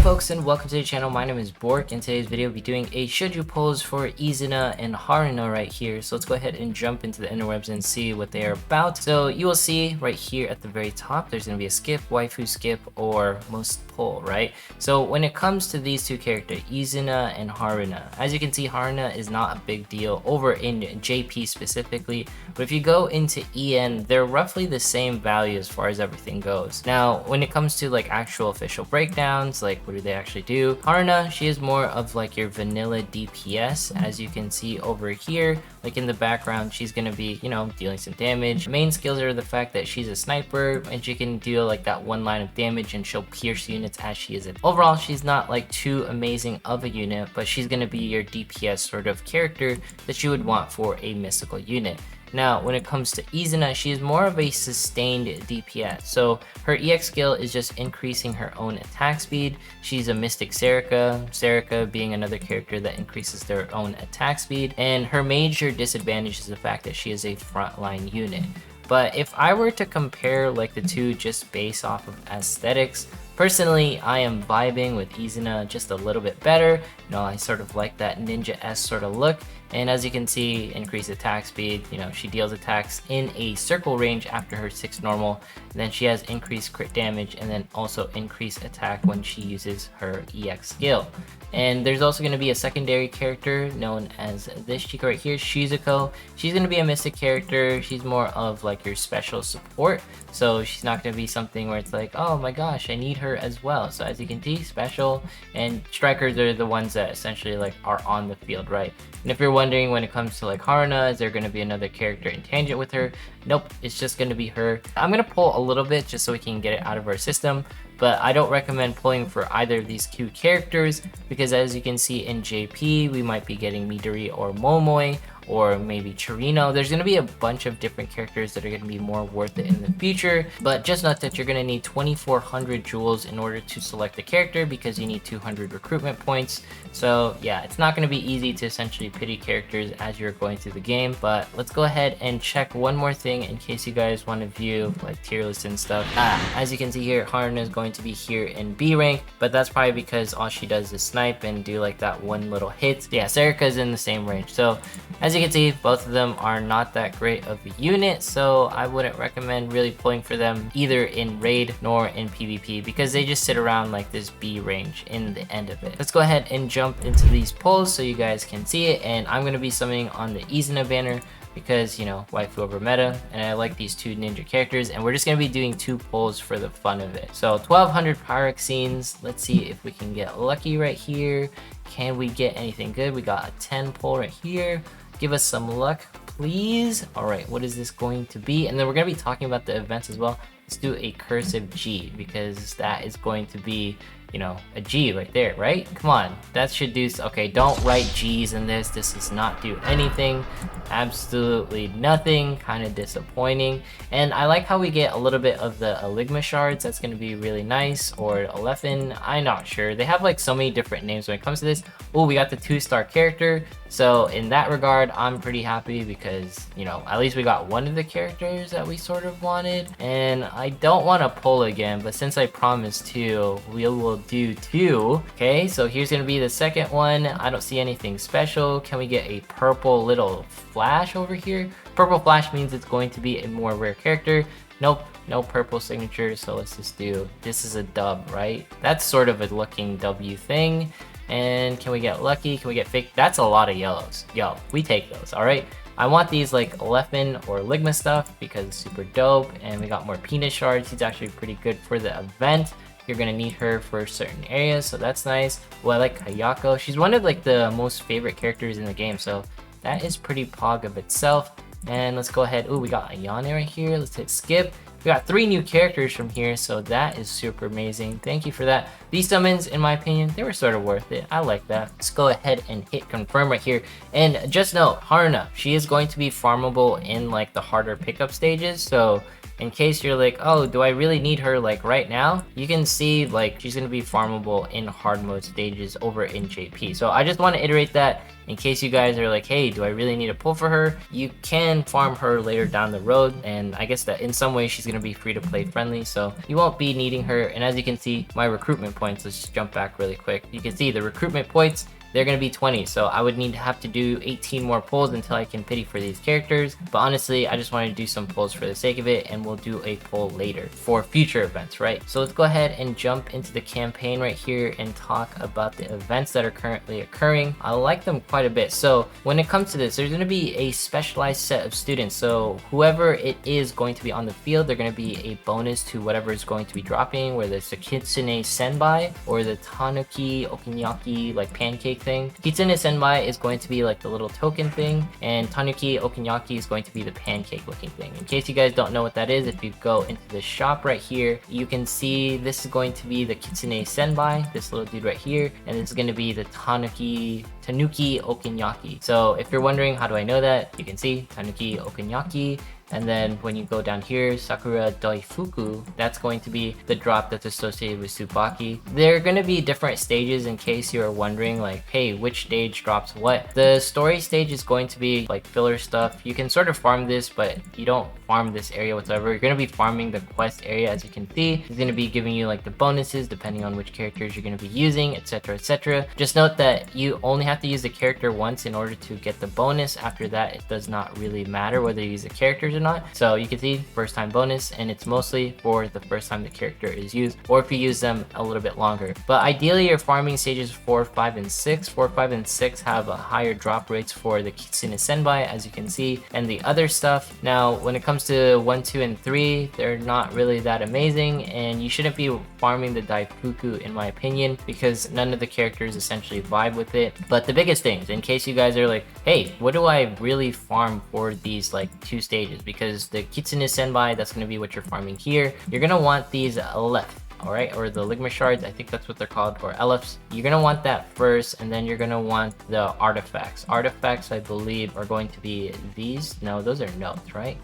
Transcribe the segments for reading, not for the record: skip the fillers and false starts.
folks, and welcome to the channel. My name is Bork. In today's video we'll be doing a should you polls for Izuna and Haruna right here. So let's go ahead and jump into the interwebs and see what they are about. So you will see right here at the very top there's going to be a skip, waifu skip, or most poll, right? So when it comes to these two characters, Izuna and Haruna, as you can see, Haruna is not a big deal over in JP specifically, but if you go into EN, they're roughly the same value as far as everything goes. Now when it comes to like actual official breakdowns, like what do they actually do, Haruna, she is more of like your vanilla DPS. As you can see over here, like in the background, she's gonna be, you know, dealing some damage. Main skills are the fact that she's a sniper and she can deal like that one line of damage and she'll pierce units as she is. Overall, she's not like too amazing of a unit, but she's gonna be your DPS sort of character that you would want for a mystical unit. Now, when it comes to Izuna, she is more of a sustained DPS. So her EX skill is just increasing her own attack speed. She's a Mystic Serika being another character that increases their own attack speed. And her major disadvantage is the fact that she is a frontline unit. But if I were to compare like the two just based off of aesthetics, personally, I am vibing with Izuna just a little bit better. You know, I sort of like that ninja-esque sort of look. And as you can see, increased attack speed, you know, she deals attacks in a circle range after her 6 normal. And then she has increased crit damage and then also increased attack when she uses her EX skill. And there's also going to be a secondary character known as this chica right here, Shizuko. She's going to be a mystic character. She's more of like your special support. So she's not going to be something where it's like, oh my gosh, I need her as well. So as you can see, special and strikers are the ones that essentially like are on the field, right? And if you're wondering when it comes to like Haruna, is there going to be another character in tangent with her? Nope, it's just going to be her. I'm going to pull a little bit just so we can get it out of our system, but I don't recommend pulling for either of these two characters because as you can see in JP, we might be getting Midori or Momoi, or maybe Chirino. There's going to be a bunch of different characters that are going to be more worth it in the future, but just note that you're going to need 2400 jewels in order to select the character because you need 200 recruitment points. So yeah, it's not going to be easy to essentially pity characters as you're going through the game, but let's go ahead and check one more thing in case you guys want to view like tier lists and stuff. As you can see here, Haruna is going to be here in B rank, but that's probably because all she does is snipe and do like that one little hit. Yeah, Serika is in the same range. So as you can see, both of them are not that great of a unit, so I wouldn't recommend really pulling for them either in raid nor in PvP because they just sit around like this B range in the end of it. Let's go ahead and jump into these polls so you guys can see it, and I'm going to be summoning on the Izuna banner because, you know, waifu over meta, and I like these two ninja characters, and we're just going to be doing 2 polls for the fun of it. So 1200 pyroxenes, let's see if we can get lucky right here. Can we get anything good? We got a 10 poll right here. Give us some luck, please. All right, what is this going to be? And then we're going to be talking about the events as well. Let's do a cursive G because that is going to be, you know, a G right there, right? Come on, that should do. Okay, don't write G's in this. This does not do anything. Absolutely nothing. Kind of disappointing. And I like how we get a little bit of the Eligma shards. That's going to be really nice. Or 11. I'm not sure. They have like so many different names when it comes to this. Oh, we got the 2-star character. So in that regard, I'm pretty happy because, you know, at least we got one of the characters that we sort of wanted. And I don't want to pull again, but since I promised 2, we will do 2. Okay, so here's going to be the second one. I don't see anything special. Can we get a purple little flash over here? Purple flash means it's going to be a more rare character. Nope, no purple signature, so let's just do, this is a dub, right? That's sort of a looking W thing. And can we get lucky? Can we get fake? That's a lot of yellows. Yo, we take those, all right? I want these like Leffen or Ligma stuff because it's super dope. And we got more penis shards. He's actually pretty good for the event. You're gonna need her for certain areas, so that's nice. Well, I like Kayako. She's one of like the most favorite characters in the game, so that is pretty pog of itself. And let's go ahead. Ooh, we got Ayane right here. Let's hit skip. We got 3 new characters from here, so that is super amazing. Thank you for that. These summons, in my opinion, they were sort of worth it. I like that. Let's go ahead and hit confirm right here. And just note, Haruna, she is going to be farmable in like the harder pickup stages. So in case you're like, oh, do I really need her like right now? You can see like she's gonna be farmable in hard mode stages over in JP. So I just want to iterate that in case you guys are like, hey, do I really need a pull for her? You can farm her later down the road, and I guess that in some way she's going to be free to play friendly, so you won't be needing her. And as you can see, my recruitment points, let's just jump back really quick. You can see the recruitment points, they're going to be 20, so I would need to have to do 18 more pulls until I can pity for these characters. But honestly, I just wanted to do some pulls for the sake of it, and we'll do a pull later for future events, right? So let's go ahead and jump into the campaign right here and talk about the events that are currently occurring. I like them quite a bit. So when it comes to this, there's going to be a specialized set of students, so whoever it is going to be on the field, they're going to be a bonus to whatever is going to be dropping, whether it's the Kitsune Senbai or the Tanuki Okinyaki like pancake thing. Kitsune Senbai is going to be like the little token thing, and Tanuki Okinyaki is going to be the pancake looking thing. In case you guys don't know what that is, if you go into the shop right here, you can see this is going to be the Kitsune Senbai, this little dude right here, and this is going to be the Tanuki Okinyaki. So if you're wondering how do I know that, you can see Tanuki Okinyaki. And then when you go down here, Sakura Daifuku, that's going to be the drop that's associated with Tsubaki. There are going to be different stages in case you're wondering like, hey, which stage drops what. The story stage is going to be like filler stuff. You can sort of farm this, but you don't farm this area whatsoever. You're going to be farming the quest area, as you can see. It's going to be giving you like the bonuses depending on which characters you're going to be using, etc, etc. Just note that you only have to use the character once in order to get the bonus. After that, it does not really matter whether you use the characters or not. So you can see first time bonus, and it's mostly for the first time the character is used, or if you use them a little bit longer. But ideally you're farming stages 4, 5, and 6. 4, 5, and 6 have a higher drop rates for the Kitsune Senbai, as you can see, and the other stuff. Now when it comes to 1, 2, and 3, they're not really that amazing, and you shouldn't be farming the Daifuku in my opinion, because none of the characters essentially vibe with it. But the biggest things, in case you guys are like, hey, what do I really farm for these like 2 stages? Because the Kitsune Senbai, that's going to be what you're farming here. You're going to want these left, alright, or the Ligma shards, I think that's what they're called, or LFs. You're going to want that first, and then you're going to want the artifacts. Artifacts, I believe, are going to be these. No, those are notes, right?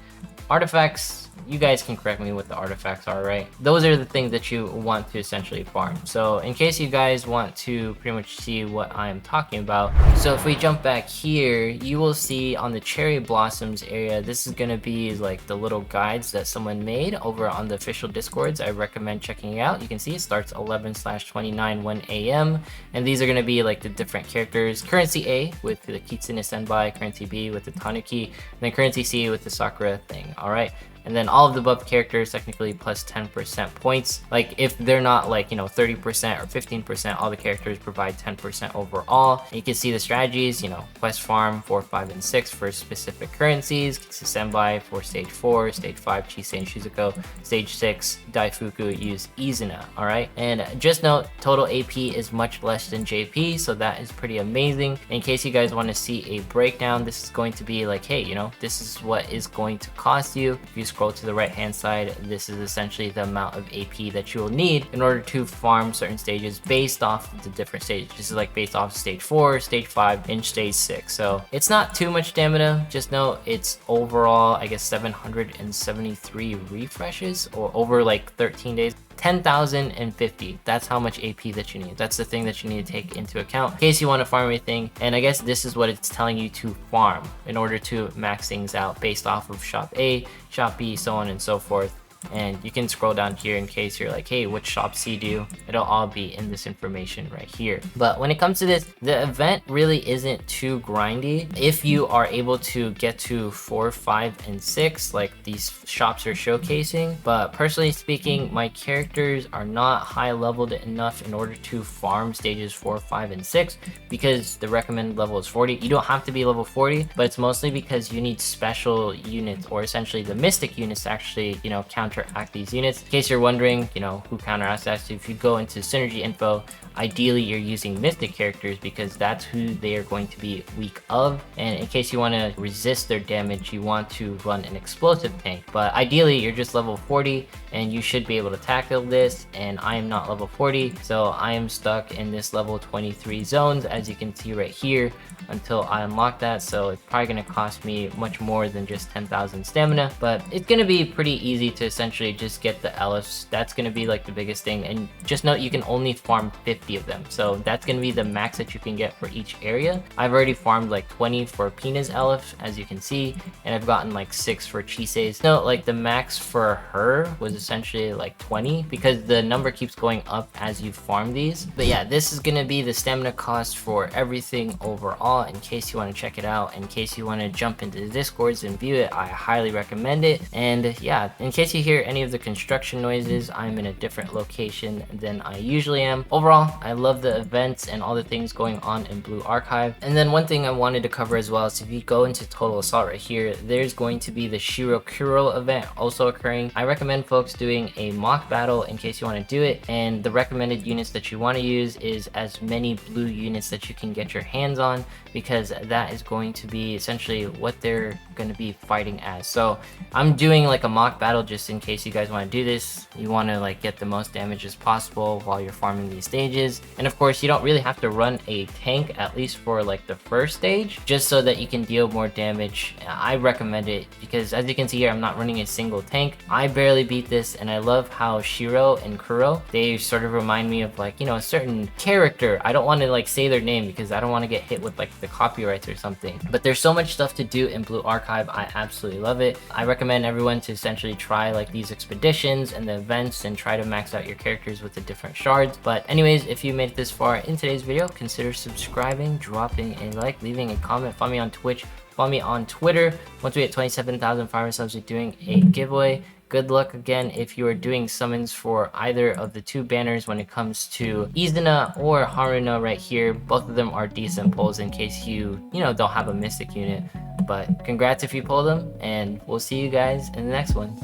Artifacts, you guys can correct me what the artifacts are, right? Those are the things that you want to essentially farm. So in case you guys want to pretty much see what I'm talking about, so if we jump back here, you will see on the cherry blossoms area, this is going to be like the little guides that someone made over on the official discords. I recommend checking it out. You can see it starts 11/29 1 a.m. and these are going to be like the different characters. Currency A with the Kitsune Senbai, currency B with the Tanuki, and then currency C with the Sakura thing. All right. And then all of the above characters technically plus 10% points. Like if they're not like, you know, 30% or 15%, all the characters provide 10% overall. And you can see the strategies, you know, quest farm 4, 5, and 6 for specific currencies. Kitsune Senbai for stage 4, stage 5, Chisei and Shizuko, stage 6, Daifuku use Izuna, all right? And just note, total AP is much less than JP, so that is pretty amazing. In case you guys want to see a breakdown, this is going to be like, hey, you know, this is what is going to cost you. If you scroll to the right hand side, this is essentially the amount of AP that you will need in order to farm certain stages based off of the different stages. This is like based off stage 4, stage 5, and stage 6. So it's not too much stamina. Just know it's overall, I guess, 773 refreshes, or over like 13 days. 10,050. That's how much AP that you need. That's the thing that you need to take into account in case you want to farm everything. And I guess this is what it's telling you to farm in order to max things out based off of shop A, shop B, so on and so forth. And you can scroll down here in case you're like, hey, what shop C do? It'll all be in this information right here. But when it comes to this, the event really isn't too grindy if you are able to get to 4, 5, and 6 like these shops are showcasing. But personally speaking, my characters are not high leveled enough in order to farm stages 4, 5, and 6 because the recommended level is 40. You don't have to be level 40, but it's mostly because you need special units, or essentially the mystic units to actually, you know, count counteract these units. In case you're wondering, you know, who counteracts that, so if you go into synergy info, ideally you're using mystic characters because that's who they are going to be weak of. And in case you want to resist their damage, you want to run an explosive tank. But ideally you're just level 40 and you should be able to tackle this, and I am not level 40, so I am stuck in this level 23 zones, as you can see right here, until I unlock that. So it's probably going to cost me much more than just 10,000 stamina, but it's going to be pretty easy to essentially just get the elephs. That's going to be like the biggest thing, and just note you can only farm 50 of them, so that's going to be the max that you can get for each area. I've already farmed like 20 for Pina's elf, as you can see, and I've gotten like 6 for Chise's. No, like the max for her was essentially like 20 because the number keeps going up as you farm these. But yeah, this is going to be the stamina cost for everything overall. In case you want to check it out, in case you want to jump into the discords and view it, I highly recommend it. And yeah, in case you hear any of the construction noises, I'm in a different location than I usually am. Overall, I love the events and all the things going on in Blue Archive. And then one thing I wanted to cover as well is if you go into Total Assault right here, there's going to be the Shiro Kuro event also occurring. I recommend folks doing a mock battle in case you want to do it, and the recommended units that you want to use is as many blue units that you can get your hands on, because that is going to be essentially what they're going to be fighting as. So I'm doing like a mock battle just in case you guys want to do this. You want to like get the most damage as possible while you're farming these stages, and of course you don't really have to run a tank, at least for like the first stage, just so that you can deal more damage. I recommend it because as you can see here, I'm not running a single tank. I barely beat this, and I love how Shiro and Kuro, they sort of remind me of like, you know, a certain character. I don't want to like say their name because I don't want to get hit with like the copyrights or something, but there's so much stuff to do in Blue Archive. I absolutely love it. I recommend everyone to essentially try like these expeditions and the events and try to max out your characters with the different shards. But anyways, if you made it this far in today's video, consider subscribing, dropping a like, leaving a comment, follow me on Twitch, follow me on Twitter. Once we hit 27,500 subs, we're doing a giveaway. Good luck again if you are doing summons for either of the two banners when it comes to Izuna or Haruna right here. Both of them are decent pulls in case you don't have a mystic unit. But congrats if you pull them, and we'll see you guys in the next one.